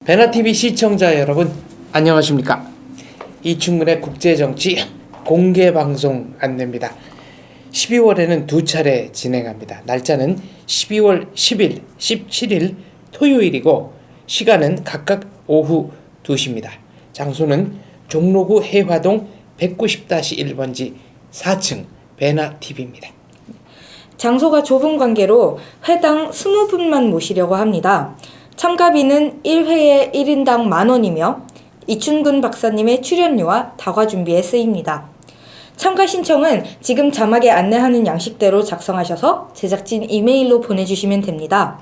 베나TV 시청자 여러분 안녕하십니까. 이충근의 국제정치 공개방송 안내입니다. 12월에는 두 차례 진행합니다. 날짜는 12월 10일, 17일 토요일이고 시간은 각각 오후 2시입니다. 장소는 종로구 해화동 190-1번지 4층 베나TV입니다. 장소가 좁은 관계로 회당 20분만 모시려고 합니다. 참가비는 1회에 1인당 10,000원이며 이충근 박사님의 출연료와 다과 준비에 쓰입니다. 참가 신청은 지금 자막에 안내하는 양식대로 작성하셔서 제작진 이메일로 보내주시면 됩니다.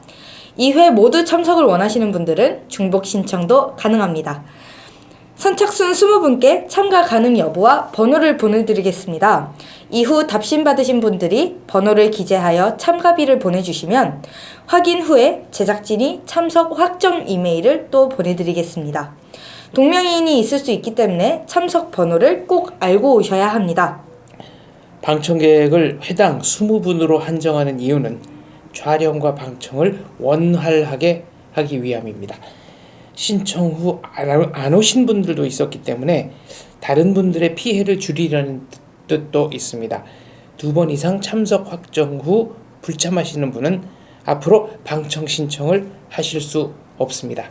2회 모두 참석을 원하시는 분들은 중복 신청도 가능합니다. 선착순 20분께 참가 가능 여부와 번호를 보내드리겠습니다. 이후 답신 받으신 분들이 번호를 기재하여 참가비를 보내주시면 확인 후에 제작진이 참석 확정 이메일을 또 보내드리겠습니다. 동명이인이 있을 수 있기 때문에 참석 번호를 꼭 알고 오셔야 합니다. 방청객을 회당 20분으로 한정하는 이유는 촬영과 방청을 원활하게 하기 위함입니다. 신청 후 안 오신 분들도 있었기 때문에 다른 분들의 피해를 줄이려는 뜻도 있습니다. 2번 이상 참석 확정 후 불참하시는 분은 앞으로 방청 신청을 하실 수 없습니다.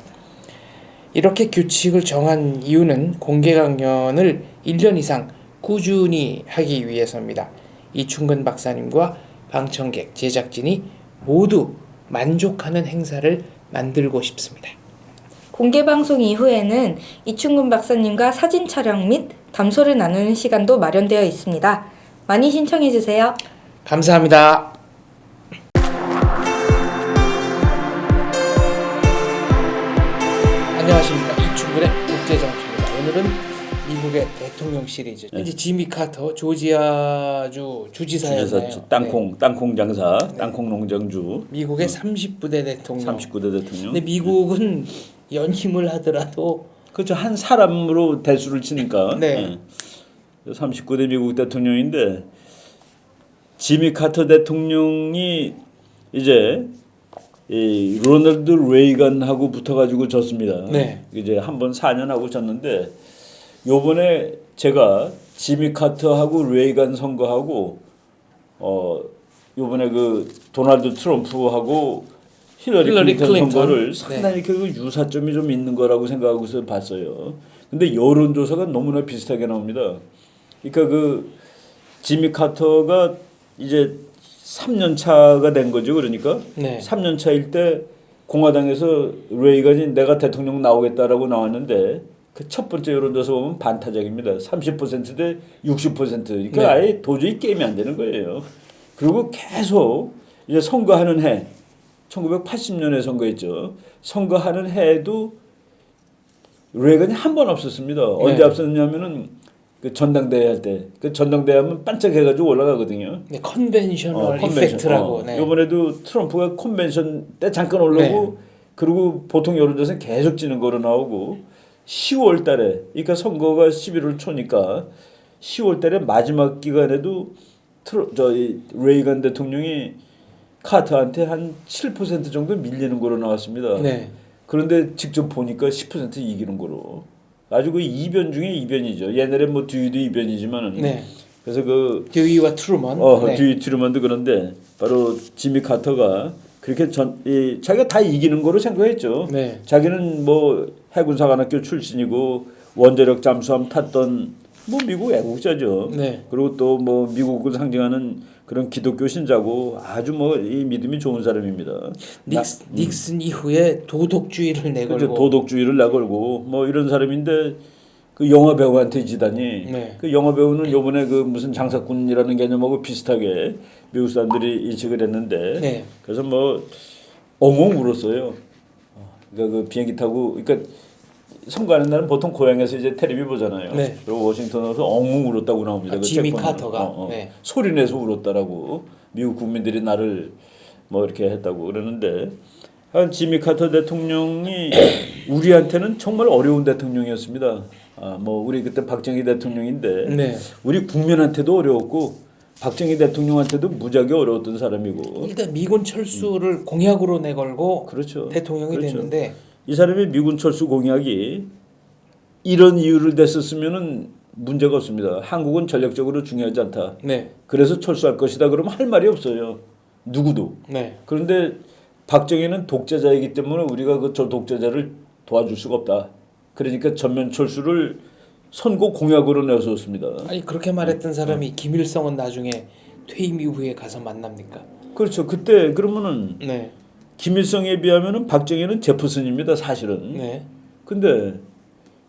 이렇게 규칙을 정한 이유는 공개 강연을 1년 이상 꾸준히 하기 위해서입니다. 이충근 박사님과 방청객, 제작진이 모두 만족하는 행사를 만들고 싶습니다. 공개방송 이후에는 이충근 박사님과 사진 촬영 및 담소를 나누는 시간도 마련되어 있습니다. 많이 신청해주세요. 감사합니다. 안녕하십니까. 이충근의 국제정치입니다. 오늘은 미국의 대통령 시리즈. 이제 지미 카터 조지아주 주지사였나요? 땅콩 장사, 땅콩 농장주. 미국의 39대 대통령. 39대 대통령. 근데 미국은 연임을 하더라도 그렇죠. 한 사람으로 대수를 치니까. 네. 39대 미국 대통령인데 지미 카터 대통령이 이제 이 로널드 레이건하고 붙어가지고 졌습니다. 네. 이제 한번 4년 하고 졌는데 요번에 제가 지미 카터하고 레이건 선거하고 요번에 그 도널드 트럼프하고 힐러리 클린턴 선거를 상당히 그 유사점이 좀 있는 거라고 생각하고서 봤어요. 근데 여론조사가 너무나 비슷하게 나옵니다. 그러니까 그 지미 카터가 이제 3년 차가 된 거죠. 그러니까 3년 차일 때 공화당에서 레이건이 내가 대통령 나오겠다라고 나왔는데 그 첫 번째 여론조사 보면 반타작입니다. 30%대 60%. 그러니까 아예 도저히 게임이 안 되는 거예요. 그리고 계속 이제 선거하는 해 1980년에 선거했죠. 선거하는 해에도 레이건이 한 번 없었습니다. 언제 없었냐면은 그 전당대회 할 때, 그 전당대회 하면 반짝해가지고 올라가거든요. 네, 컨벤셔널 이펙트라고. 이번에도 트럼프가 컨벤션 때 잠깐 올라오고, 그리고 보통 여론조사는 계속 지는 거로 나오고, 10월달에, 그러니까 선거가 11월 초니까 10월달에 마지막 기간에도 레이건 대통령이 카터한테 한 7% 정도 밀리는 거로 나왔습니다. 네. 그런데 직접 보니까 10% 이기는 거로. 아주 그 이변 중에 이변이죠. 옛날에 뭐 듀이도 이변이지만은. 그래서 그 듀이와 트루먼. 듀이 트루먼도 그런데 바로 지미 카터가 그렇게 자기가 다 이기는 거로 생각했죠. 자기는 뭐 해군사관학교 출신이고 원자력 잠수함 tas던 뭐 미국 애국자죠. 그리고 또 뭐 미국을 상징하는 그런 기독교 신자고 아주 뭐 이 믿음이 좋은 사람입니다. 닉슨 이후에 도덕주의를 내걸고. 그렇죠. 도덕주의를 내걸고 뭐 이런 사람인데 그 영화 배우한테 지다니. 그 영화 배우는 요번에 그 무슨 장사꾼이라는 개념하고 비슷하게 미국 사람들이 인식을 했는데 그래서 뭐 엉엉 울었어요. 그러니까 그 비행기 타고 그러니까 선거하는 날은 보통 고향에서 이제 텔레비 보잖아요. 그리고 워싱턴 와서 엉엉 울었다고 나옵니다. 지미 카터가 소리내서 울었다라고 미국 국민들이 나를 뭐 이렇게 했다고 그러는데 한 지미 카터 대통령이 우리한테는 정말 어려운 대통령이었습니다. 뭐 우리 그때 박정희 대통령인데 우리 국민한테도 어려웠고 박정희 대통령한테도 무지하게 어려웠던 사람이고 일단 미군 철수를 공약으로 내걸고 그렇죠. 대통령이 됐는데 이 사람의 미군 철수 공약이 이런 이유를 댔었으면은 문제가 없습니다. 한국은 전략적으로 중요하지 않다. 네. 그래서 철수할 것이다. 그러면 할 말이 없어요. 누구도. 네. 그런데 박정희는 독재자이기 때문에 우리가 그 저 독재자를 도와줄 수가 없다. 그러니까 전면 철수를 선거 공약으로 내세웠습니다. 아니 그렇게 말했던 사람이 김일성은 나중에 퇴임 이후에 가서 만납니까? 그렇죠. 그때 그러면은 네. 김일성에 비하면은 박정희는 제퍼슨입니다. 사실은. 네. 근데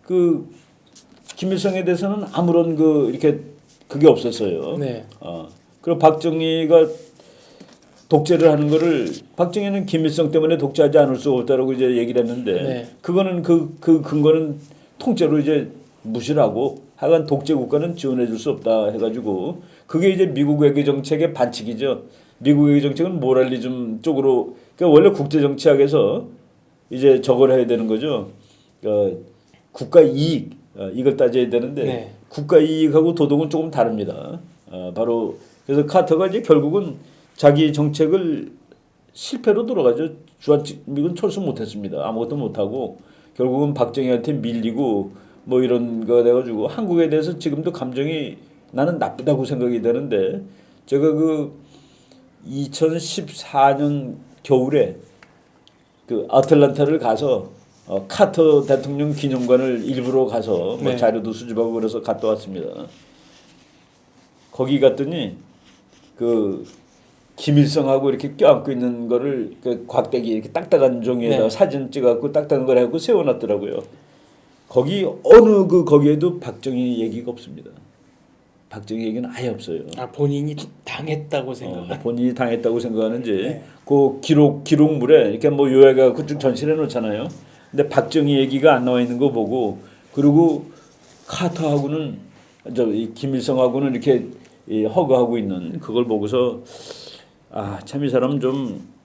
그 김일성에 대해서는 아무런 그 이렇게 그게 없었어요. 네. 그리고 박정희가 독재를 하는 거를 박정희는 김일성 때문에 독재하지 않을 수 없다라고 이제 얘기를 했는데 네. 그거는 그 근거는 통째로 이제 무시를 하고 하여간 독재 국가는 지원해 줄 수 없다 해가지고 그게 이제 미국 외교 정책의 반칙이죠. 미국 외교 정책은 모랄리즘 쪽으로 그러니까 원래 국제 정치학에서 이제 저걸 해야 되는 거죠. 국가 이익 이걸 따져야 되는데 네. 국가 이익하고 도덕은 조금 다릅니다. 바로 그래서 카터가 이제 결국은 자기 정책을 실패로 돌아가죠. 주한미군 철수 못했습니다. 아무것도 못하고 결국은 박정희한테 밀리고 뭐 이런 거 돼가지고 한국에 대해서 지금도 감정이 나는 나쁘다고 생각이 되는데 제가 그 2014년 겨울에 그 아틀란타를 가서 카터 대통령 기념관을 일부러 가서 뭐 네. 자료도 수집하고 그래서 갔다 왔습니다. 거기 갔더니 그 김일성하고 이렇게 껴안고 있는 거를 그 곽대기 이렇게 딱딱한 종이에다 네. 사진 찍어갖고 딱딱한 걸 해갖고 세워놨더라고요. 거기 어느 그 거기에도 박정희 얘기가 없습니다. 박정희 얘기는 아예 없어요. 본인이 당했다고 생각. 본인이 당했다고 생각하는지 네. 그 기록물에 이렇게 뭐 요약해갖고 쭉 전시해 놓잖아요. 근데 박정희 얘기가 안 나와 있는 거 보고 그리고 카터하고는 이 김일성하고는 이렇게 허그하고 있는 그걸 보고서 참 이 사람 좀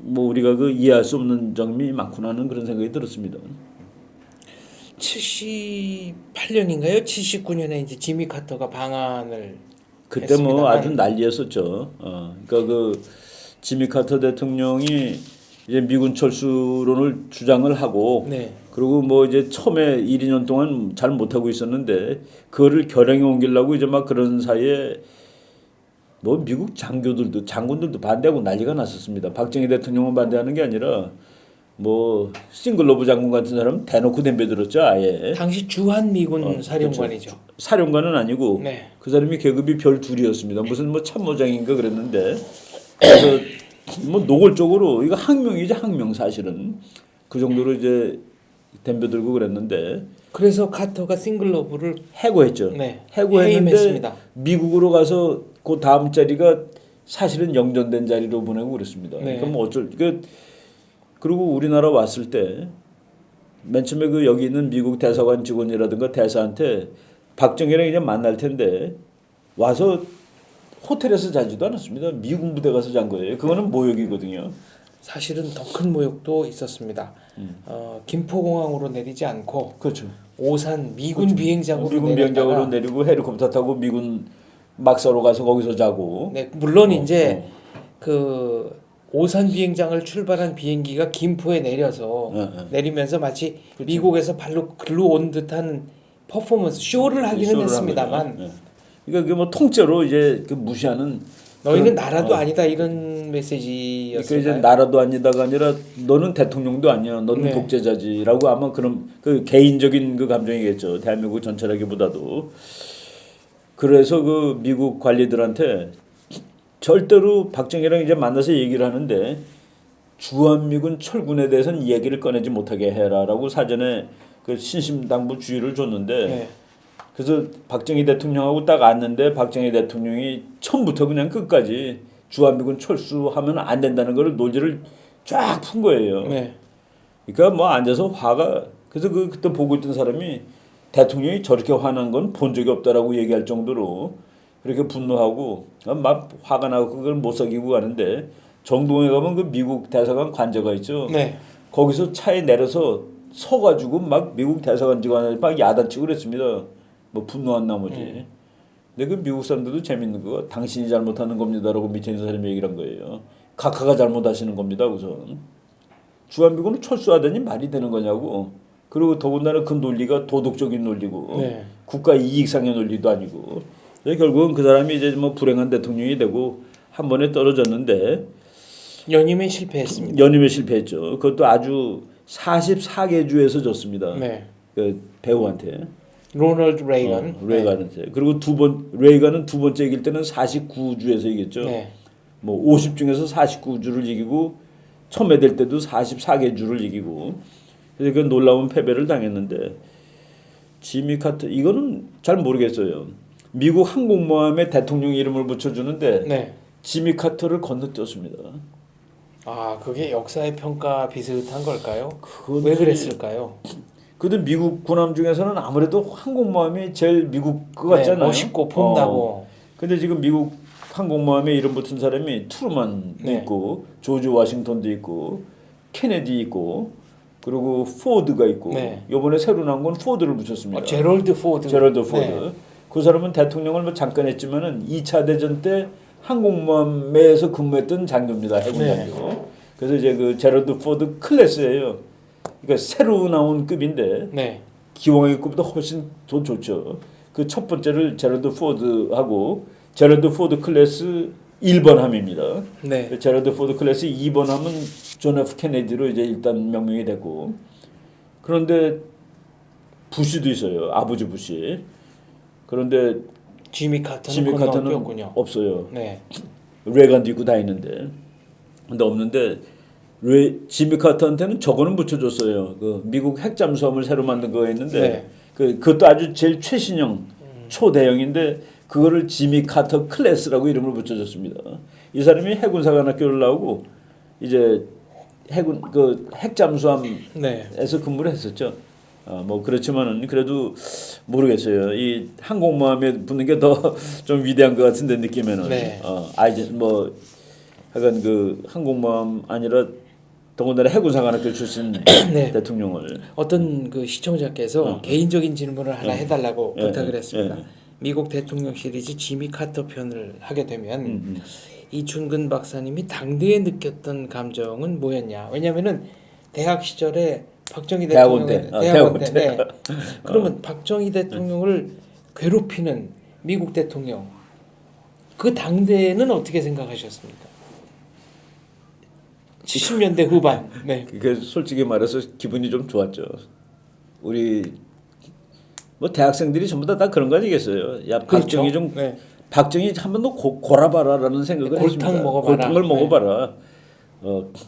뭐 우리가 그 이해할 수 없는 점이 많구나 하는 그런 생각이 들었습니다. 78년인가요? 79년에 이제 지미 카터가 방한을 그때 뭐 했습니다만. 아주 난리였었죠. 그러니까 그 지미 카터 대통령이 이제 미군 철수론을 주장을 하고 네. 그리고 뭐 이제 처음에 1, 2년 동안 잘 못하고 있었는데 그거를 결행에 옮기려고 이제 막 그런 사이에 뭐 미국 장군들도 반대하고 난리가 났었습니다. 박정희 대통령은 반대하는 게 아니라 뭐 싱글러브 장군 같은 사람은 대놓고 덤벼들었죠. 아예. 당시 주한미군 사령관이죠. 그렇죠. 사령관은 아니고 네. 그 사람이 계급이 별 둘이었습니다. 무슨 뭐 참모장인가 그랬는데 그래서 뭐 노골적으로 이거 항명이죠. 항명 사실은 그 정도로 이제 덤벼들고 그랬는데 그래서 카터가 싱글러브를 해고했죠. 네. 해고했는데 해임했습니다. 미국으로 가서 그 다음 자리가 사실은 영전된 자리로 보내고 그랬습니다. 네. 그러니까 뭐 그리고 우리나라 왔을 때 맨 처음에 그 여기 있는 미국 대사관 직원이라든가 대사한테 박정희랑 이제 만날 텐데 와서 호텔에서 자지도 않았습니다. 미군 부대 가서 잔 거예요. 그거는 모욕이거든요. 사실은 더 큰 모욕도 있었습니다. 김포공항으로 내리지 않고 그렇죠. 오산 미군 그렇죠. 비행장으로 미군 비행장으로 내리고 헬리콥터 타고 미군 막사로 가서 거기서 자고. 네, 물론 이제 그 오산 비행장을 출발한 비행기가 김포에 내려서 내리면서 마치 그렇죠. 미국에서 발로 글로 온 듯한 퍼포먼스 쇼를 하기는 쇼를 한 했습니다만 거죠. 그러니까 그게 뭐 통째로 이제 그 무시하는 너희는 그런, 나라도 아니다 이런 메시지였어요. 그러니까 이제 나라도 아니다가 아니라 너는 대통령도 아니야. 너는 네. 독재자지라고 아마 그런 그 개인적인 그 감정이겠죠. 대한민국 전체라기보다도. 그래서 그 미국 관리들한테 절대로 박정희랑 이제 만나서 얘기를 하는데 주한미군 철군에 대해서는 얘기를 꺼내지 못하게 해라라고 사전에 그 신심당부 주의를 줬는데 네. 그래서 박정희 대통령하고 딱 앉는데 박정희 대통령이 처음부터 그냥 끝까지 주한미군 철수하면 안 된다는 걸 논지를 쫙 푼 거예요. 네. 그러니까 뭐 앉아서 화가 그래서 그때 보고 있던 사람이 대통령이 저렇게 화난 건 본 적이 없다라고 얘기할 정도로 그렇게 분노하고 막 화가 나고 그걸 못 사귀고 가는데 정동에 가면 그 미국 대사관 관저가 있죠. 네. 거기서 차에 내려서 서가지고 막 미국 대사관 직원에 막 야단치고 그랬습니다. 뭐 분노한 나머지. 근데 그 미국 사람들도 재밌는 거 당신이 잘못하는 겁니다라고 밑에 있는 사람이 얘기를 한 거예요. 각하가 잘못하시는 겁니다 우선. 주한미군을 철수하더니 말이 되는 거냐고. 그리고 더군다나 그 논리가 도덕적인 논리고 네. 국가 이익상의 논리도 아니고. 그래서 결국은 그 사람이 이제 뭐 불행한 대통령이 되고 한 번에 떨어졌는데 연임에 실패했습니다. 연임에 실패했죠. 그것도 아주 44개 주에서 졌습니다. 네. 그 배우한테. 로널드 레이건. 레이건한테. 그리고 레이건은 두 번째 이길 때는 49주에서 이겼죠. 네. 뭐 50 중에서 49주를 이기고 처음에 될 때도 44개 주를 이기고 그래서 그 놀라운 패배를 당했는데 지미 카터 이거는 잘 모르겠어요. 미국 항공모함에 대통령 이름을 붙여주는데 네. 지미 카터를 건너뛰었습니다. 아, 그게 역사의 평가 비슷한 걸까요? 그건 왜 그랬을까요? 근데 미국 군함 중에서는 아무래도 항공모함이 제일 미국 거 같잖아요. 네, 멋있고 폼나고. 근데 지금 미국 항공모함에 이름 붙은 사람이 트루만도 네. 있고 조지 워싱턴도 있고 케네디 있고 그리고 포드가 있고 네. 이번에 새로 나온 건 포드를 붙였습니다. 제럴드 포드. 제럴드 포드. 네. 그 사람은 대통령을 뭐 잠깐 했지만은 2차 대전 때 항공모함에서 근무했던 장교입니다. 해군 네. 장교. 그래서 이제 그 제럴드 포드 클래스예요. 그러니까 새로 나온 급인데 네. 기왕의 급보다 훨씬 더 좋죠. 그 첫 번째를 제럴드 포드하고 제럴드 포드 클래스 1번 함입니다. 네. 제럴드 포드 클래스 2번 함은 존 F 케네디로 이제 일단 명명이 됐고 그런데 부시도 있어요. 아버지 부시. 그런데 지미 카터는 지미 카터는 건너뛰었군요. 없어요. 네. 레간도 있고 다 있는데 근데 없는데 지미 카터한테는 저거는 붙여줬어요. 그 미국 핵 잠수함을 새로 만든 거 있는데 네. 그것도 아주 제일 최신형 초대형인데 그거를 지미 카터 클래스라고 이름을 붙여줬습니다. 이 사람이 해군사관학교를 나오고 이제 해군 그 핵 잠수함에서 네. 근무를 했었죠. 뭐 그렇지만은 그래도 모르겠어요. 이 항공모함에 붙는 게 더 좀 위대한 것 같은데 느낌에는. 네. 이제 뭐 하여간 그 항공모함 아니라 더군다나 해군사관학교 출신 네. 대통령을 어떤 그 시청자께서 개인적인 질문을 하나 해달라고 부탁을 했습니다. 예. 미국 대통령 시리즈 지미 카터 편을 하게 되면 이춘근 박사님이 당대에 느꼈던 감정은 뭐였냐? 왜냐하면은 대학 시절에 박정희 대학원 대통령 때. 대학원 때. 네. 그러면 박정희 대통령을 괴롭히는 미국 대통령 그 당대는 어떻게 생각하셨습니까? 70년대 후반. 네. 그 솔직히 말해서 기분이 좀 좋았죠. 우리 뭐 대학생들이 전부 다 그런 거 아니겠어요? 야 박정희 좀 네. 박정희 한번 너 골아봐라라는 생각을 골탕 했습니다. 먹어봐라. 골탕을 먹어봐라.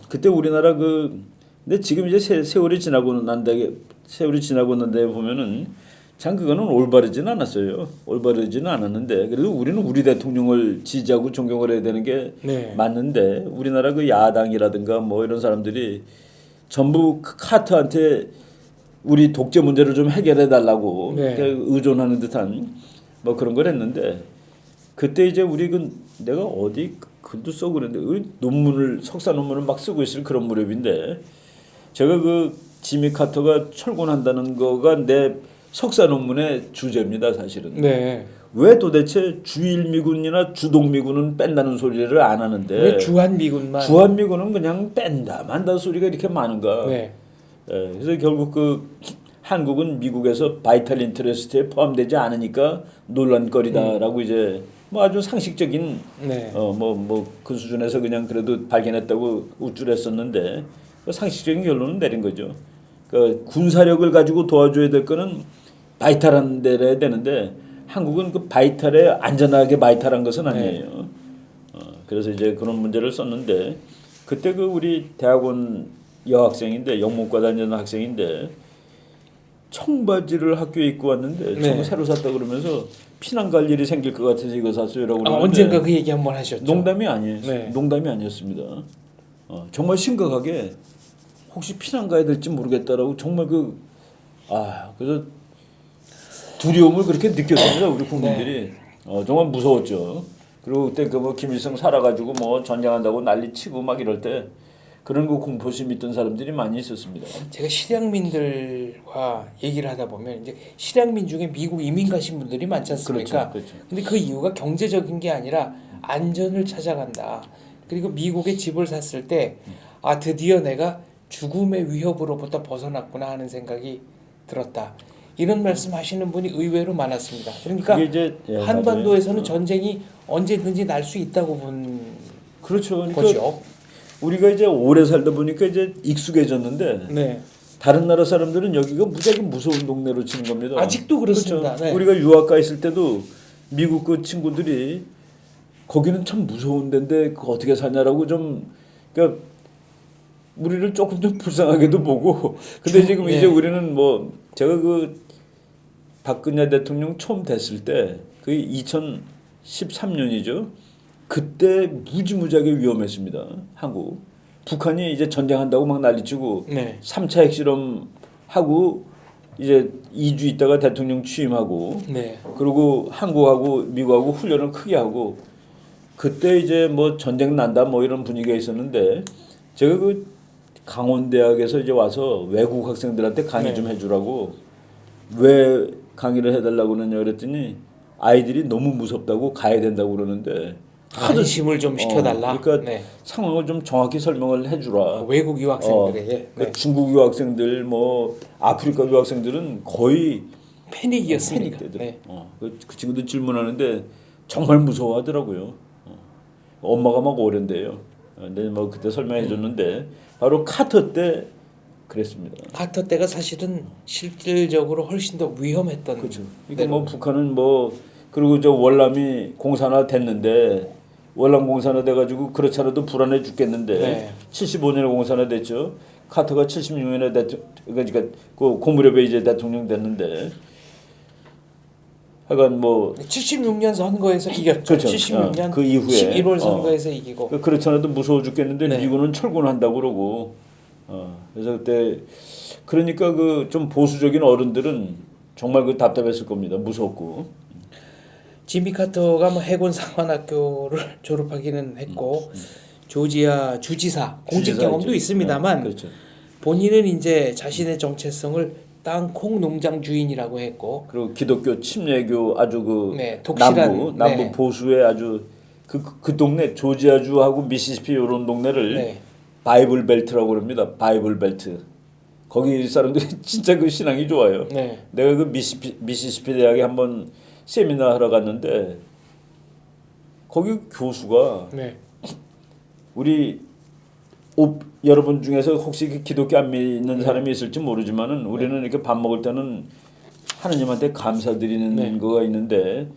그때 우리나라 근데 지금 이제 세월이 지나고 난다게 보면은 참 그거는 올바르지는 않았어요. 올바르지는 않았는데 그래도 우리는 우리 대통령을 지지하고 존경을 해야 되는 게 네. 맞는데 우리나라 그 야당이라든가 뭐 이런 사람들이 전부 카터한테 우리 독재 문제를 좀 해결해 달라고 네. 의존하는 듯한 뭐 그런 걸 했는데 그때 이제 우리 내가 어디 글도 쓰고 그랬는데 석사 논문을 막 쓰고 있을 그런 무렵인데 제가 그 지미 카터가 철군한다는 거가 내 석사 논문의 주제입니다, 사실은. 네. 왜 도대체 주일미군이나 주동미군은 뺀다는 소리를 안 하는데 왜 주한미군만? 주한미군은 그냥 뺀다 만다 소리가 이렇게 많은가? 네. 그래서 결국 한국은 미국에서 바이탈 인터레스트에 포함되지 않으니까 논란거리다라고 이제 뭐 아주 상식적인 네. 그 수준에서 그냥 그래도 발견했다고 우쭐했었는데 그 상식적인 결론은 내린 거죠. 그 군사력을 가지고 도와줘야 될 거는 바이탈한 데래야 되는데 한국은 그 바이탈에 안전하게 바이탈한 것은 아니에요. 그래서 이제 그런 문제를 썼는데 그때 그 우리 대학원 여학생인데 영문과 다니는 학생인데 청바지를 학교에 입고 왔는데 네. 저거 새로 샀다 그러면서 피난 갈 일이 생길 것 같아서 이거 샀어요라고 그러는데 언젠가 그 얘기 한번 하셨죠. 농담이 아니에요. 네. 농담이 아니었습니다. 정말 심각하게 혹시 피난 가야 될지 모르겠다라고 정말 그래서 두려움을 그렇게 느꼈습니다. 우리 국민들이. 정말 무서웠죠. 그리고 그때 뭐 김일성 살아가지고 뭐 전쟁한다고 난리치고 막 이럴 때 그런 거 공포심 있던 사람들이 많이 있었습니다. 제가 실향민들과 얘기를 하다 보면 이제 실향민 중에 미국 이민 가신 분들이 많지 않습니까? 그렇죠. 근데 그 이유가 경제적인 게 아니라 안전을 찾아간다. 그리고 미국에 집을 샀을 때 드디어 내가 죽음의 위협으로부터 벗어났구나 하는 생각이 들었다. 이런 말씀하시는 분이 의외로 많았습니다. 그러니까 그게 이제 한반도에서는 전쟁이 언제든지 날 수 있다고 본 그렇죠. 그러니까 거죠. 우리가 이제 오래 살다 보니까 이제 익숙해졌는데 네. 다른 나라 사람들은 여기가 무지하게 무서운 동네로 치는 겁니다. 아직도 그렇습니다. 그렇죠. 네. 우리가 유학 가 있을 때도 미국 그 친구들이 거기는 참 무서운 데인데 그 어떻게 사냐라고 좀 그러니까 우리를 조금 좀 불쌍하게도 보고 근데 지금 예. 이제 우리는 뭐 제가 그 박근혜 대통령 처음 됐을 때 그 2013년이죠. 그때 무지무지하게 위험했습니다. 한국. 북한이 이제 전쟁한다고 막 난리치고 네. 3차 핵실험 하고 이제 2주 있다가 대통령 취임하고 네. 그리고 한국하고 미국하고 훈련을 크게 하고 그때 이제 뭐 전쟁 난다 뭐 이런 분위기가 있었는데 제가 그 강원대학에서 이제 와서 외국 학생들한테 강의 네. 좀 해주라고 왜 강의를 해달라고 그러냐 그랬더니 아이들이 너무 무섭다고 가야 된다고 그러는데 안심을 좀 시켜달라. 그러니까 네. 상황을 좀 정확히 설명을 해주라. 외국 유학생들에게 그 중국 유학생들 뭐 아프리카 유학생들은 거의 패닉이었습니까? 패닉 네. 그 친구들 질문하는데 정말 무서워하더라고요. 엄마가 막 오랜대요. 근데 뭐 그때 설명해줬는데 바로 카터 때 그랬습니다. 카터 때가 사실은 실질적으로 훨씬 더 위험했던. 그렇죠. 그러니까 뭐 북한은 뭐 그리고 저 월남이 공산화 됐는데 월남 공산화 돼가지고 그렇지 않아도 불안해 죽겠는데 네. 75년에 공산화 됐죠. 카터가 76년에 그러니까 그 고무렵에 이제 대통령 됐는데 하여간 뭐 76년 선거에서 이겼죠. 그렇죠. 76년 그 이후에 11월 선거에서 이기고. 그렇지 않아도 무서워 죽겠는데 네. 미군은 철군한다고 그러고 그래서 그때 그러니까 그 좀 보수적인 어른들은 정말 그 답답했을 겁니다. 무섭고. 지미 카터가 뭐 해군 상관학교를 졸업하기는 했고 조지아 주지사 공직 경험도 있죠. 있습니다만 그렇죠. 본인은 이제 자신의 정체성을 땅콩 농장 주인이라고 했고 그리고 기독교 침례교 아주 그 네, 독실한, 남부 네. 보수의 아주 그 동네 조지아주하고 미시시피 이런 동네를 네. 바이블 벨트라고 그럽니다. 바이블 벨트. 거기 사람들이 진짜 그 신앙이 좋아요. 네. 내가 그 미시시피 대학에 한번 세미나 하러 갔는데 거기 교수가 네. 우리 여러분 중에서 혹시 그 기독교 안 믿는 사람이 있을지 모르지만은 우리는 이렇게 밥 먹을 때는 하느님한테 감사드리는 네. 거가 있는데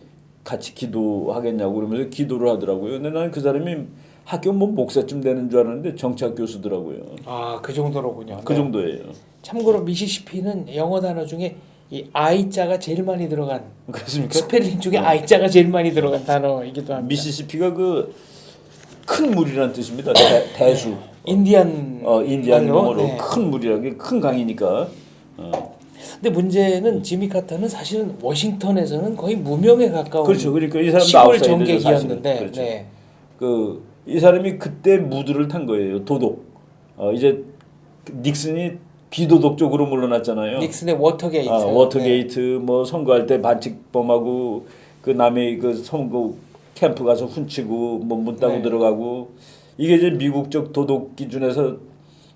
같이 기도하겠냐고 그러면서 기도를 하더라고요. 근데 나는 그 사람이 학교 뭐 목사쯤 되는 줄 알았는데 정치학 교수더라고요. 아, 그 정도로군요. 그 네. 정도예요. 참고로 미시시피는 영어 단어 중에 이 I자가 제일 많이 들어간 그렇습니까? 스펠링 중에 I자가 제일 많이 들어간 단어이기도 합니다. 미시시피가 그 큰 물이라는 뜻입니다. 대수. 인디안 인디안 말로, 용어로 네. 큰 물이라는 게 큰 강이니까. 근데 문제는 지미 카터는 사실은 워싱턴에서는 거의 무명에 가까운 그렇죠. 그러니까 이 사람도 시골 아웃사이더죠, 정객이었는데 사실은. 그렇죠. 네. 이 사람이 그때 무드를 탄 거예요. 도덕. 이제 닉슨이 비도덕 쪽으로 물러났잖아요. 닉슨의 워터게이트. 워터게이트 뭐 선거할 때 반칙범하고 그 남의 그 선거 캠프 가서 훔치고 뭐 문 따고 네. 들어가고 이게 이제 미국적 도덕 기준에서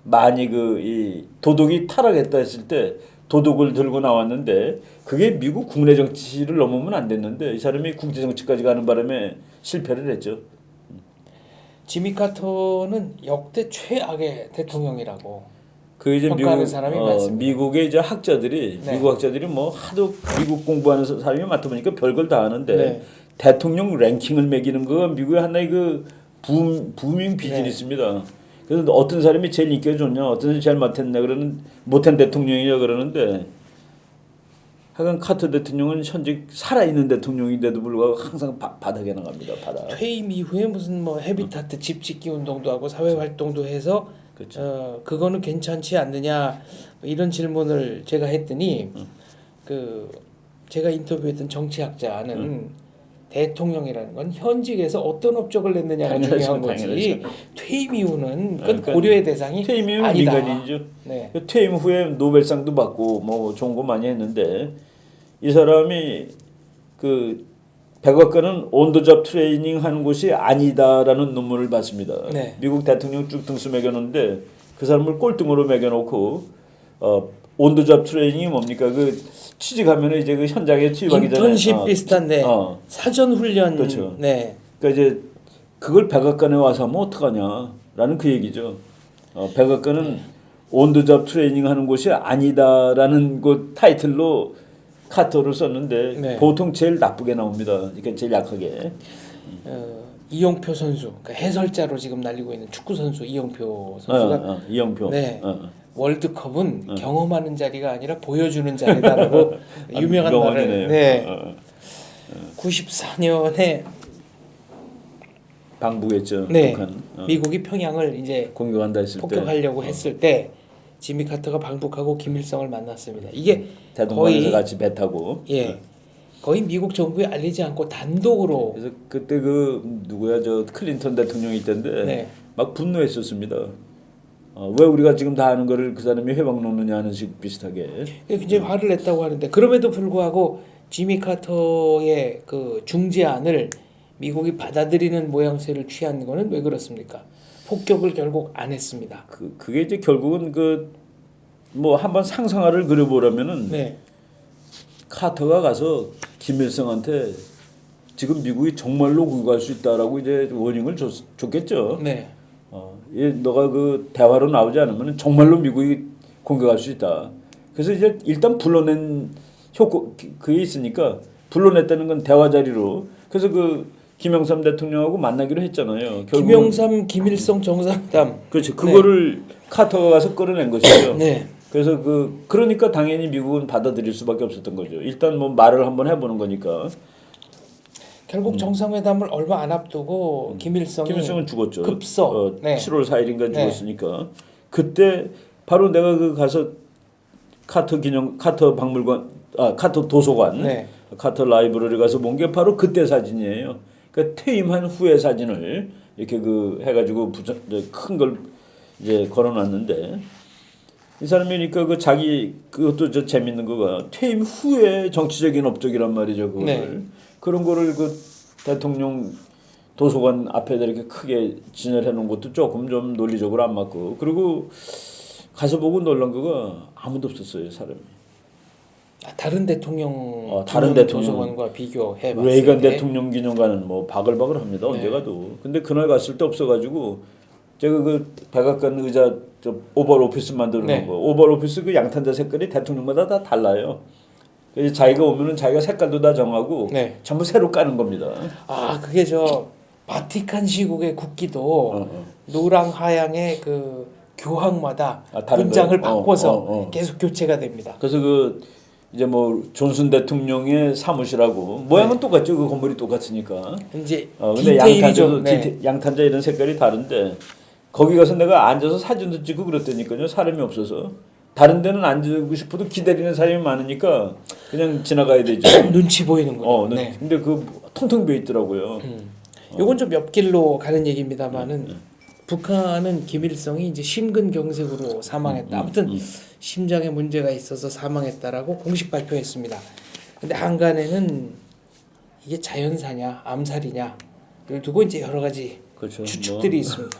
많이 이 도덕이 타락했다 했을 때 도덕을 들고 나왔는데 그게 미국 국내 정치를 넘으면 안 됐는데 이 사람이 국제 정치까지 가는 바람에 실패를 했죠. 지미 카터는 역대 최악의 대통령이라고 그 이제 평가하는 사람이 많습니다. 미국의 이제 학자들이 네. 미국 학자들이 뭐 하도 미국 공부하는 사람이 많다 보니까 별걸 다 하는데 네. 대통령 랭킹을 매기는 거 미국의 하나의 그 부밍 비질이 네. 있습니다. 그래서 어떤 사람이 제일 인기가 좋냐, 어떤 사람이 제일 못했냐 그러는 못한 대통령이냐 그러는데 하여간 카터 대통령은 현직 살아있는 대통령인데도 불구하고 항상 바닥에 나갑니다. 바닥. 퇴임 이후에 무슨 뭐 헤비타트 집 짓기 운동도 하고 사회 활동도 해서 그렇죠. 그거는 괜찮지 않느냐 이런 질문을 제가 했더니 그 제가 인터뷰했던 정치학자는 대통령이라는 건 현직에서 어떤 업적을 냈느냐가 당연하죠, 중요한 거지 당연하죠. 퇴임 이후는 그건 그러니까 고려의 대상이 퇴임 이후는 아니다. 민간인이죠. 네. 퇴임 후에 노벨상도 받고 뭐 좋은 거 많이 했는데 이 사람이 그 백악관은 온더잡 트레이닝 하는 곳이 아니다라는 논문을 봤습니다. 네. 미국 대통령 쭉 등수 매겼는데 그 사람을 꼴등으로 매겨놓고 온도잡 트레이닝이 뭡니까? 그 취직하면 이제 그 현장에 투입하기 전에 인턴십 비슷한 네. 사전 훈련. 그렇죠. 네. 그러니까 이제 그걸 백악관에 와서 하면 어떡하냐라는 그 얘기죠. 백악관은 온도잡 트레이닝 하는 곳이 아니다라는 그 타이틀로 카터를 썼는데 네. 보통 제일 나쁘게 나옵니다. 그러니까 제일 약하게. 이용표 선수, 그러니까 해설자로 지금 날리고 있는 축구 선수 이용표 선수가 이영표. 네. 월드컵은 경험하는 자리가 아니라 보여주는 자리다라고 유명한 말을. 네. 94년에 방북했죠. 네. 북한. 미국이 평양을 이제 공격한다 했을 때. 폭격하려고 했을 때 지미 카터가 방북하고 김일성을 만났습니다. 이게 대동강에서 거의 같이 배 타고. 거의 미국 정부에 알리지 않고 단독으로. 그래서 그때 그 누구야 저 클린턴 대통령이 있던데 네. 막 분노했었습니다. 왜 우리가 지금 다 하는 거를 그 사람이 회방 놓느냐 하는 식 비슷하게. 굉장히 화를 냈다고 하는데 그럼에도 불구하고 지미 카터의 그 중재안을 미국이 받아들이는 모양새를 취한 거는 왜 그렇습니까? 폭격을 결국 안 했습니다. 그게 이제 결국은 그 뭐 한번 상상화를 그려보려면은 네. 카터가 가서 김일성한테 지금 미국이 정말로 공격할 수 있다라고 이제 워닝을 줬겠죠. 네. 너가 그 대화로 나오지 않으면 정말로 미국이 공격할 수 있다. 그래서 이제 일단 불러낸 효과 그게 있으니까 불러냈다는 건 대화 자리로. 그래서 그 김영삼 대통령하고 만나기로 했잖아요. 김영삼, 김일성 정상회담. 그렇죠. 그거를 카터가 가서 끌어낸 것이죠. 네. 그래서 그러니까 당연히 미국은 받아들일 수밖에 없었던 거죠. 일단 뭐 말을 한번 해보는 거니까. 결국 정상회담을 얼마 안 앞두고 김일성은 죽었죠. 급서. 7월 4일인가 죽었으니까. 그때 바로 내가 그 가서 카터 박물관, 카터 도서관, 네. 카터 라이브러리 가서 본 게 바로 그때 사진이에요. 그러니까 퇴임한 후의 사진을 이렇게 그 해가지고 큰 걸 이제 걸어놨는데. 이 사람이니까 그 자기 그것도 저 재밌는 거가 퇴임 후에 정치적인 업적이란 말이죠. 그걸 네. 그런 거를 그 대통령 도서관 앞에다 이렇게 크게 진열해 놓은 것도 조금 좀 논리적으로 안 맞고 그리고 가서 보고 놀란 거가 아무도 없었어요 사람이. 다른 대통령 다른 대통령 도서관과 비교해 봤을 레이건 때 대통령 기념관은 뭐 바글바글합니다. 네. 언제 가도. 근데 그날 갔을 때 없어가지고. 제가 그 백악관 의자 저 오벌 오피스 만드는 네. 거 오벌 오피스 그 양탄자 색깔이 대통령마다 다 달라요. 그래서 자기가 오면은 자기가 색깔도 다 정하고 네. 전부 새로 까는 겁니다. 그게 저 바티칸 시국의 국기도 노랑 하양의 그 교황마다 군장을 바꿔서 계속 교체가 됩니다. 그래서 그 이제 뭐 존슨 대통령의 사무실하고 모양은 똑같죠. 그 건물이 똑같으니까. 이제 근데 디테일이 좀 양탄자 이런 색깔이 다른데. 거기 가서 내가 앉아서 사진도 찍고 그랬다니까요. 사람이 없어서. 다른 데는 앉고 싶어도 기다리는 사람이 많으니까 그냥 지나가야 되죠. 눈치 보이는군요. 네. 근데 그 텅텅 비어 있더라고요. 요건 좀 옆길로 가는 얘기입니다만은 북한은 김일성이 이제 심근경색으로 사망했다. 아무튼 심장에 문제가 있어서 사망했다라고 공식 발표했습니다. 근데 한간에는 이게 자연사냐 암살이냐를 두고 이제 여러 가지 그렇죠. 추측들이 있습니다.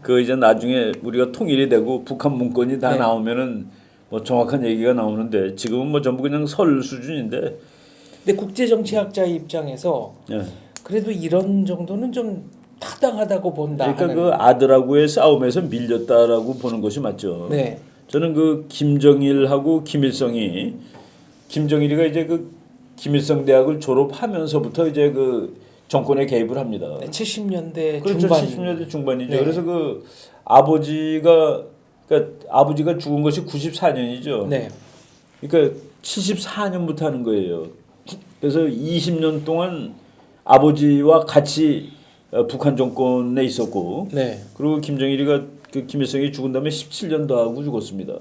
그 이제 나중에 우리가 통일이 되고 북한 문건이 다 나오면은 뭐 정확한 얘기가 나오는데 지금은 뭐 전부 그냥 설 수준인데. 근데 국제 정치학자의 입장에서 그래도 이런 정도는 좀 타당하다고 본다. 그러니까 그 아들하고의 싸움에서 밀렸다라고 보는 것이 맞죠. 네. 저는 그 김정일하고 김정일이가 이제 그 김일성 대학을 졸업하면서부터 이제 그 정권에 개입을 합니다. 70년대 그렇죠. 중반. 70년대 중반이죠. 네. 그래서 그 아버지가 죽은 것이 94년이죠. 네. 그러니까 74년부터 하는 거예요. 그래서 20년 동안 아버지와 같이 북한 정권에 있었고, 네. 그리고 김정일이가 그 김일성이 죽은 다음에 17년 더 하고 죽었습니다.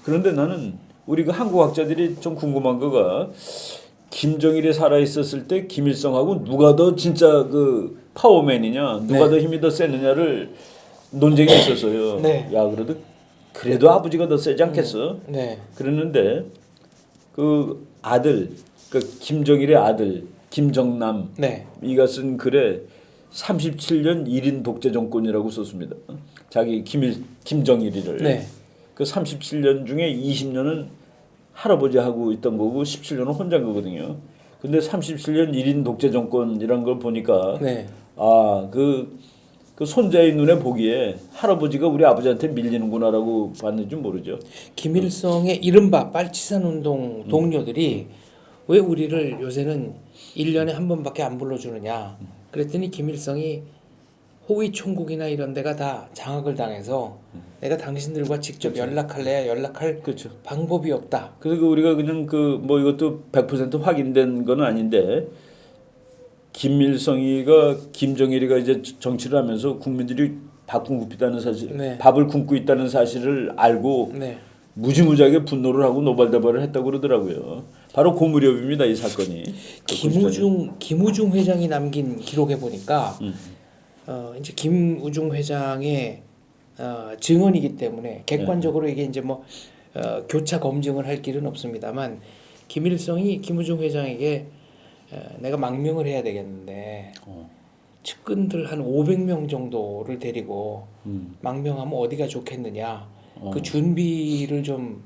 그런데 나는 우리 그 한국 학자들이 좀 궁금한 거가 김정일이 살아 있었을 때 김일성하고 누가 더 진짜 그 파워맨이냐, 누가 더 힘이 더 세느냐를 논쟁이 있었어요. 네. 야 그래도 아버지가 더 세지 않겠어? 네. 그랬는데 그 아들, 그 김정일의 아들 김정남 네. 이가 쓴 글에 37년 1인 독재 정권이라고 썼습니다. 자기 김정일이를. 네. 그 37년 중에 20년은 할아버지하고 있던 거고 17년은 혼자인 거거든요. 근데 37년 1인 독재 정권이란 걸 보니까 네. 그 손자의 눈에 보기에 할아버지가 우리 아버지한테 밀리는구나라고 봤는지 모르죠. 김일성의 이른바 빨치산 운동 동료들이 왜 우리를 요새는 1년에 한 번밖에 안 불러주느냐. 그랬더니 김일성이 호위 총국이나 이런 데가 다 장악을 당해서 내가 당신들과 직접 그렇죠. 연락할래야 연락할 그렇죠. 방법이 없다. 그래서 우리가 그냥 뭐 이것도 100% 확인된 건 아닌데 김정일이가 이제 정치를 하면서 국민들이 밥 굶고 있다는 사실, 네. 밥을 굶고 있다는 사실을 알고 네. 무지무지하게 분노를 하고 노발대발을 했다고 그러더라고요. 바로 그 무렵입니다, 이 사건이. 김우중 회장이 남긴 기록에 보니까 이제 김우중 회장의 증언이기 때문에 객관적으로 이게 이제 뭐 교차 검증을 할 길은 없습니다만 김일성이 김우중 회장에게 내가 망명을 해야 되겠는데 측근들 한 500명 정도를 데리고 망명하면 어디가 좋겠느냐 그 준비를 좀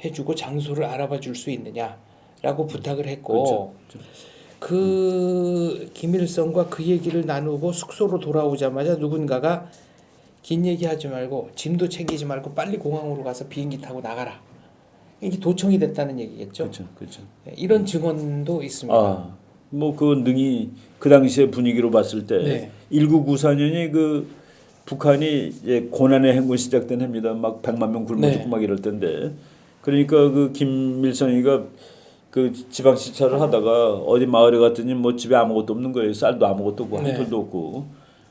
해주고 장소를 알아봐 줄 수 있느냐라고 부탁을 했고 그렇죠. 그 김일성과 그 얘기를 나누고 숙소로 돌아오자마자 누군가가 긴 얘기하지 말고 짐도 챙기지 말고 빨리 공항으로 가서 비행기 타고 나가라. 이게 도청이 됐다는 얘기겠죠. 그렇죠, 그렇죠. 이런 증언도 있습니다. 뭐 그 능히 그 당시의 분위기로 봤을 때 네. 1994년이 그 북한이 이제 고난의 행군 시작된 해입니다. 막 100만 명 굶어 죽고 네. 막 이럴 때인데 그러니까 그 김일성이가 그 지방 시찰을 하다가 어디 마을에 갔더니 뭐 집에 아무것도 없는 거예요. 쌀도 아무것도 없고 네. 한 톨도 없고.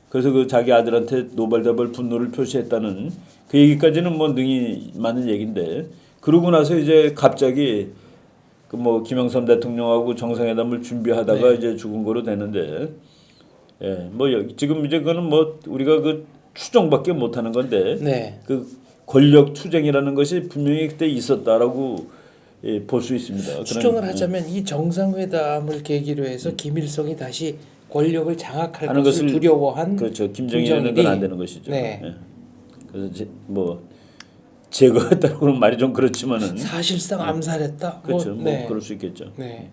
그래서 그 자기 아들한테 노발대발 분노를 표시했다는 그 얘기까지는 뭐 능히 많은 얘기인데 그러고 나서 이제 갑자기 그 뭐 김영삼 대통령하고 정상회담을 준비하다가 네. 이제 죽은 거로 되는데 뭐 지금 이제 그거는 뭐 우리가 그 추정밖에 못 하는 건데 네. 그 권력 투쟁이라는 것이 분명히 그때 있었다라고 볼 수 있습니다. 추정을 하자면 이 정상회담을 계기로 해서 김일성이 다시 권력을 장악할 하는 것을 것을 두려워한 그렇죠. 김정일은 건 안 되는 것이죠. 네. 그래서 뭐 제거했다고는 말이 좀 그렇지만은 사실상 암살했다. 그렇죠. 뭐 네. 그럴 수 있겠죠. 네.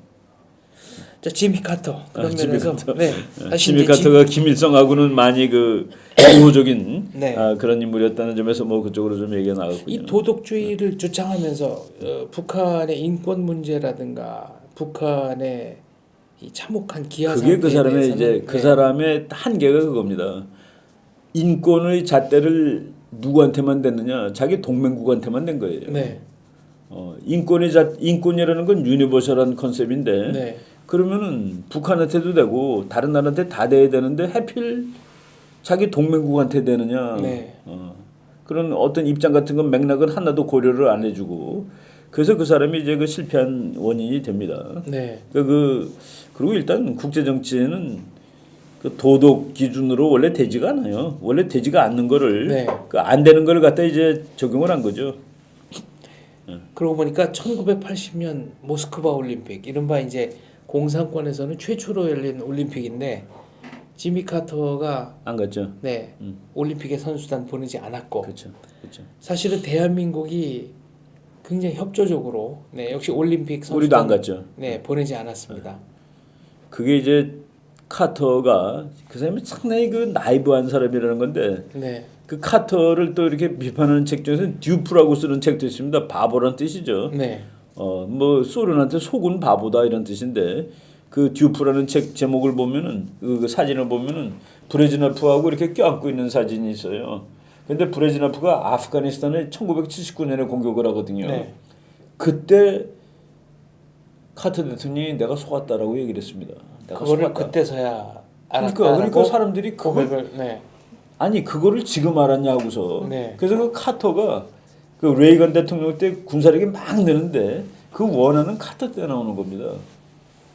자 지미 카터 그런 지미 면에서 카터. 네. 다시 지미 이제 카터가 김일성하고는 많이 그 우호적인 네. 그런 인물이었다는 점에서 뭐 그쪽으로 좀 얘기가 나왔군요. 이 도덕주의를 주창하면서 북한의 인권 문제라든가 북한의 이 참혹한 기아 그게 그 상태에 사람의 대해서는 이제 그 네. 사람의 한계가 그겁니다. 인권의 잣대를 누구한테만 댔느냐? 자기 동맹국한테만 댄 거예요. 네. 인권이라는 건 유니버설한 컨셉인데 네. 그러면은 북한한테도 되고 다른 나라한테 다 돼야 되는데 하필 자기 동맹국한테 되느냐? 네. 그런 어떤 입장 같은 건 맥락은 하나도 고려를 안 해주고 그래서 그 사람이 이제 그 실패한 원인이 됩니다. 네. 그리고 일단 국제 정치에는 그 도덕 기준으로 원래 되지가 않아요. 원래 되지가 않는 거를 네. 그 안 되는 걸 갖다 이제 적용을 한 거죠. 그러고 보니까 1980년 모스크바 올림픽 이른바 이제 공산권에서는 최초로 열린 올림픽인데 지미 카터가 안 갔죠. 네 올림픽에 선수단 보내지 않았고 그렇죠. 그렇죠. 사실은 대한민국이 굉장히 협조적으로 네 역시 올림픽 선수단 우리도 안 갔죠. 네 보내지 않았습니다. 그게 이제 카터가 그 사람이 상당히 그 나이브한 사람이라는 건데 네. 그 카터를 또 이렇게 비판하는 책 중에서는 듀프라고 쓰는 책도 있습니다. 바보란 뜻이죠. 네. 뭐 소련한테 속은 바보다 이런 뜻인데 그 듀프라는 책 제목을 보면은 그 사진을 보면은 브레즈네프하고 이렇게 껴안고 있는 사진이 있어요. 근데 브레즈네프가 아프가니스탄에 1979년에 공격을 하거든요. 네. 그때 카터 대통령이 내가 속았다라고 얘기를 했습니다. 내가 그거를 속았다. 그때서야 알았다라고 그러니까 사람들이 고백을 네. 아니 그거를 지금 알았냐고서 네. 그래서 그 카터가 그 레이건 대통령 때 군사력이 막 느는데 그 원하는 카터 때 나오는 겁니다.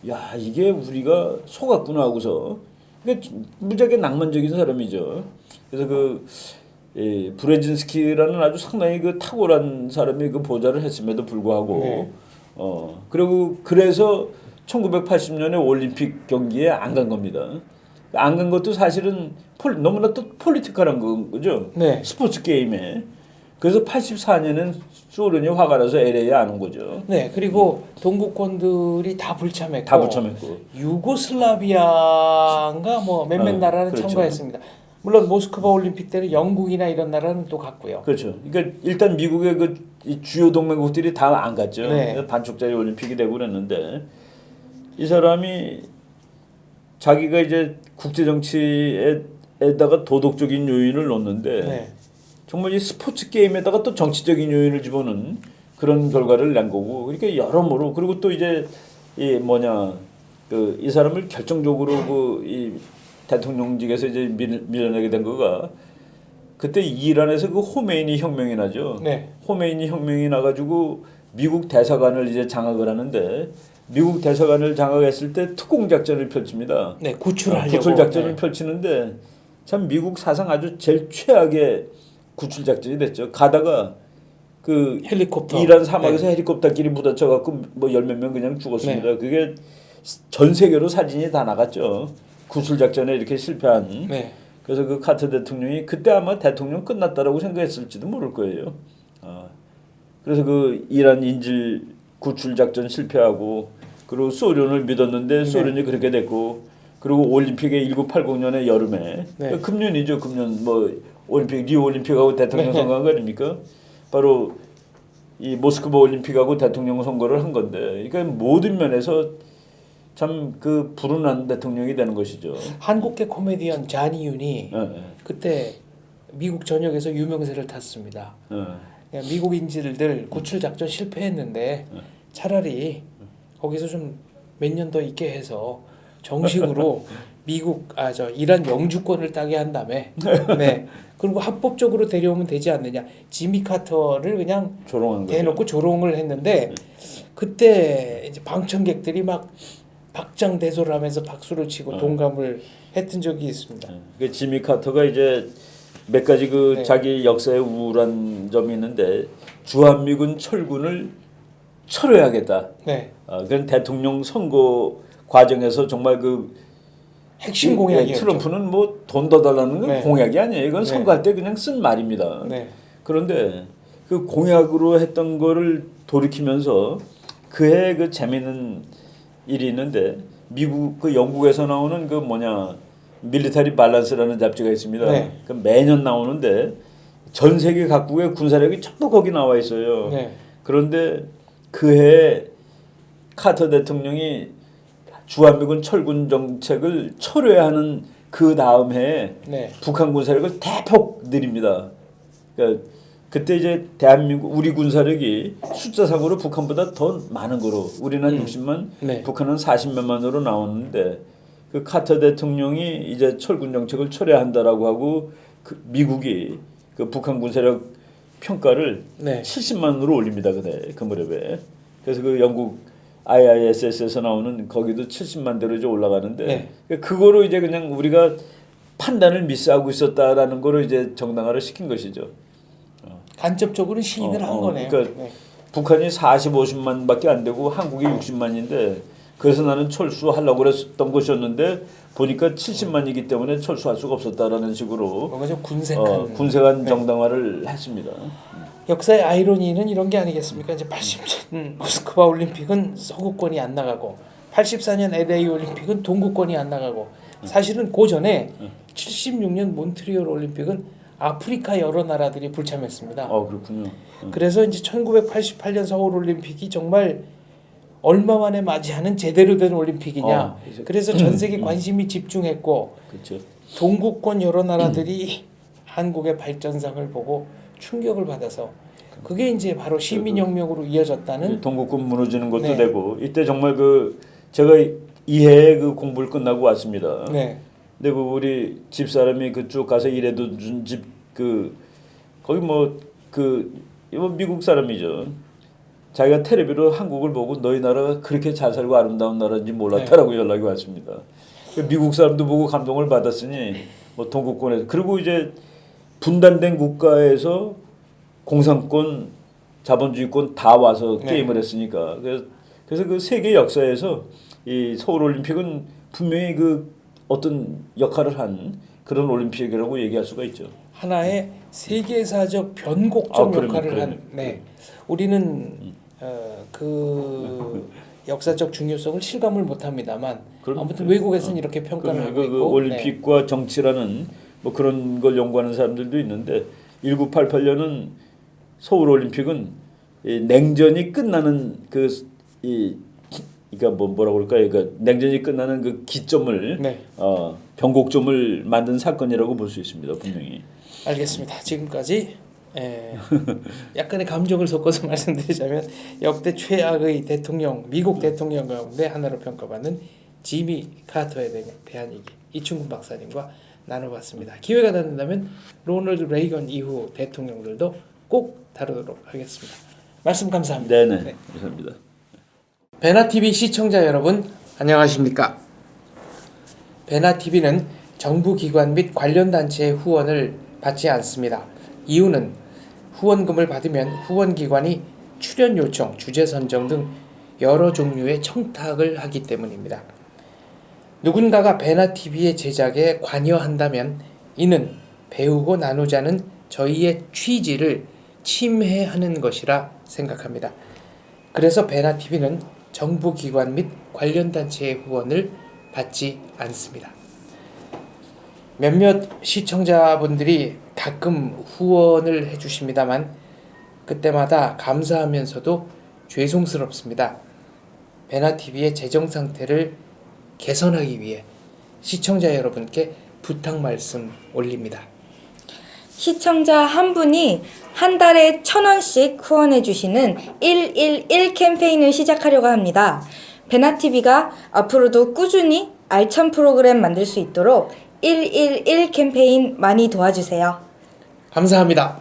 야 이게 우리가 속았구나 하고서 그러니까 무지하게 낭만적인 사람이죠. 그래서 그 브레진스키라는 아주 상당히 그 탁월한 사람이 그 보좌를 했음에도 불구하고 네. 그리고 그래서 1980년에 올림픽 경기에 안 간 겁니다. 안 간 것도 사실은 너무나 또 폴리티컬한 거죠. 네. 스포츠 게임에. 그래서 84년엔 소련이 화가 나서 LA에 안 온 거죠. 네, 그리고 동구권들이 다 불참했고, 다 불참했고. 유고슬라비아가 뭐 몇몇 나라는 그렇죠. 참가했습니다. 물론 모스크바 올림픽 때는 영국이나 이런 나라는 또 갔고요. 그렇죠. 그러니까 일단 미국의 이 주요 동맹국들이 다 안 갔죠. 네. 반쪽짜리 올림픽이 되고 그랬는데 이 사람이 자기가 이제 국제 정치에다가 도덕적인 요인을 넣는데 네. 정말 이 스포츠 게임에다가 또 정치적인 요인을 집어넣은 그런 결과를 낸 거고, 그러니까 여러모로. 그리고 또 이제 이 이 사람을 결정적으로 이 대통령직에서 이제 밀어내게 된 거가 그때 이란에서 그 호메이니 혁명이 나죠. 네. 호메이니 혁명이 나가지고 미국 대사관을 이제 장악을 하는데, 미국 대사관을 장악했을 때 특공 작전을 펼칩니다. 네, 구출하려고. 구출 작전을 네. 펼치는데 참 미국 사상 아주 제일 최악의 구출 작전이 됐죠. 가다가 그 헬리콥터. 이란 사막에서 헬리콥터끼리 부딪혀 갖고 뭐 열 몇 명 그냥 죽었습니다. 그게 전 세계로 사진이 다 나갔죠. 구출 작전에 이렇게 실패한. 네. 그래서 그 카터 대통령이 그때 아마 대통령 끝났다라고 생각했을지도 모를 거예요. 그래서 그 이란 인질 구출 작전 실패하고, 그리고 소련을 믿었는데 소련이 그렇게 됐고, 그리고 올림픽에 1980년에 여름에 네. 금년이죠. 금년 뭐 올림픽 리오 올림픽하고 대통령 네. 선거한 거 아닙니까? 바로 이 모스크바 올림픽하고 대통령 선거를 한 건데, 그러니까 모든 면에서 참 그 불운한 대통령이 되는 것이죠. 한국계 코미디언 자니윤이 예, 그때 미국 전역에서 유명세를 탔습니다. 예. 미국 인질들 구출 작전 실패했는데 차라리 거기서 좀 몇 년 더 있게 해서 정식으로 이란 영주권을 따게 한 다음에 네. 그리고 합법적으로 데려오면 되지 않느냐. 지미 카터를 그냥 조롱한 거죠. 대놓고 조롱을 했는데 그때 이제 방청객들이 막 박장대소를 하면서 박수를 치고 동감을 했던 적이 있습니다. 그 지미 카터가 이제 몇 가지 그 네. 자기 역사에 우울한 점이 있는데, 주한미군 철군을 철회하겠다. 네. 그건 대통령 선거 과정에서 정말 그 핵심 공약이었죠. 트럼프는 뭐 돈 더 달라는 건 네. 공약이 아니에요. 이건 네. 선거할 때 그냥 쓴 말입니다. 네. 그런데 그 공약으로 했던 거를 돌이키면서 그해 그 재미있는 일이 있는데, 미국 그 영국에서 나오는 그 밀리터리 밸런스라는 잡지가 있습니다. 네. 그 매년 나오는데 전 세계 각국의 군사력이 전부 거기 나와 있어요. 네. 그런데 그해 카터 대통령이 주한미군 철군 정책을 철회하는 그 다음 해에 네. 북한 군사력을 대폭 늘립니다. 그러니까 그때 이제 대한민국 우리 군사력이 숫자상으로 북한보다 더 많은 거로, 우리는 한 60만, 네. 북한은 40몇만으로 나오는데, 그 카터 대통령이 이제 철군 정책을 철회한다라고 하고 그 미국이 그 북한 군사력 평가를 네. 70만으로 올립니다. 그 무렵에. 그래서 그 영국 IISS에서 나오는 거기도 70만대로 이제 올라가는데, 네. 그거로 이제 그냥 우리가 판단을 미스하고 있었다라는 거로 이제 정당화를 시킨 것이죠. 간접적으로 시인을 한 거네요. 그러니까 네. 북한이 40, 50만밖에 안 되고 한국이 60만인데, 그래서 나는 철수하려고 그랬던 것이었는데 보니까 70만이기 때문에 철수할 수가 없었다라는 식으로 뭔가 좀 군색한 군색한 정당화를 했습니다. 역사의 아이러니는 이런 게 아니겠습니까? 이제 80년 모스크바 올림픽은 서구권이 안 나가고 84년 LA 올림픽은 동구권이 안 나가고, 사실은 그 전에 76년 몬트리올 올림픽은 아프리카 여러 나라들이 불참했습니다. 그렇군요. 그래서 이제 1988년 서울 올림픽이 정말 얼마 만에 맞이하는 제대로 된 올림픽이냐. 그래서 전 세계 관심이 집중했고, 그렇죠. 동구권 여러 나라들이 한국의 발전상을 보고 충격을 받아서 그게 이제 바로 시민혁명으로 이어졌다는. 동구권 무너지는 것도 네. 되고, 이때 정말 그 제가 이해 그 공부를 끝나고 왔습니다. 네. 근데 그 우리 집 사람이 그쪽 가서 일해도 준 집 거기 미국 사람이죠. 자기가 텔레비로 한국을 보고 너희 나라가 그렇게 잘 살고 아름다운 나라인지 몰랐다라고 연락이 왔습니다. 미국 사람도 보고 감동을 받았으니 뭐 동구권에서, 그리고 이제 분단된 국가에서 공산권, 자본주의권 다 와서 게임을 했으니까, 그래서 그 세계 역사에서 이 서울 올림픽은 분명히 그 어떤 역할을 한 그런 올림픽이라고 얘기할 수가 있죠. 하나의 세계사적 변곡점 그럼요, 역할을 그럼요. 한. 네. 우리는 그 역사적 중요성을 실감을 못합니다만 아무튼 외국에서는 이렇게 평가를 하고 그 있고. 올림픽과 정치라는 뭐 그런 걸 연구하는 사람들도 있는데 1988년은 서울 올림픽은 이 냉전이 끝나는 그러니까 뭐라고 그럴까요? 그러니까 냉전이 끝나는 그 기점을 네. 변곡점을 만든 사건이라고 볼 수 있습니다. 분명히. 알겠습니다. 지금까지 약간의 감정을 섞어서 말씀드리자면 역대 최악의 대통령, 미국 대통령 가운데 하나로 평가받는 지미 카터에 대한 얘기 이충근 박사님과 나눠봤습니다. 기회가 된다면 로널드 레이건 이후 대통령들도 꼭 다루도록 하겠습니다. 말씀 감사합니다. 네네. 네. 감사합니다. 베나TV 시청자 여러분 안녕하십니까? 베나TV는 정부 기관 및 관련 단체의 후원을 받지 않습니다. 이유는 후원금을 받으면 후원기관이 출연 요청, 주제 선정 등 여러 종류의 청탁을 하기 때문입니다. 누군가가 베나TV의 제작에 관여한다면 이는 배우고 나누자는 저희의 취지를 침해하는 것이라 생각합니다. 그래서 베나TV는 정부 기관 및 관련 단체의 후원을 받지 않습니다. 몇몇 시청자분들이 가끔 후원을 해주십니다만 그때마다 감사하면서도 죄송스럽습니다. 베나TV의 재정 상태를 개선하기 위해 시청자 여러분께 부탁 말씀 올립니다. 시청자 한 분이 한 달에 1,000원씩 후원해 주시는 111 캠페인을 시작하려고 합니다. 베나TV가 앞으로도 꾸준히 알찬 프로그램 만들 수 있도록 111 캠페인 많이 도와주세요. 감사합니다.